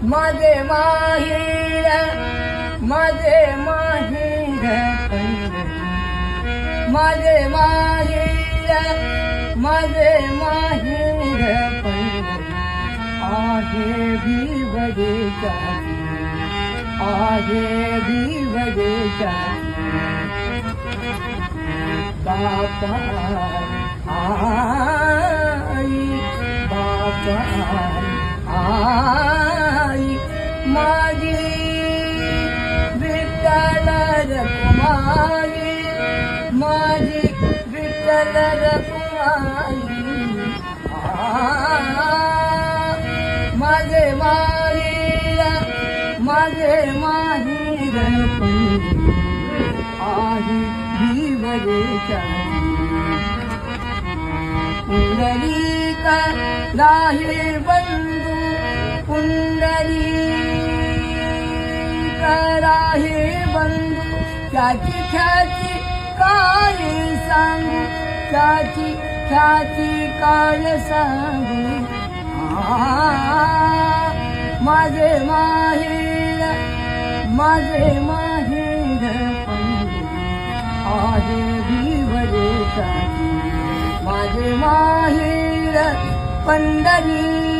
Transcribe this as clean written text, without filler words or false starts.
माझे माहेर माझे माहेर माझे माहेर माझे माहेर आहे भिवडेच्या आहे भिवडेच्या बापा आई बापा आई माझी विठ्ठल रखुमाई माझी विठ्ठल रखुमाई माझे माहेर माझे माहेर आहे भिवडेच्या पुंडलिक राहे बंधू पुंडलिक राहे बंधू त्याची ख्याती काय सांगू त्याची ख्याती काय सांगू माझे माहेर माझे माहेर आहे भिवडेच्या माझे माहेर पंढरी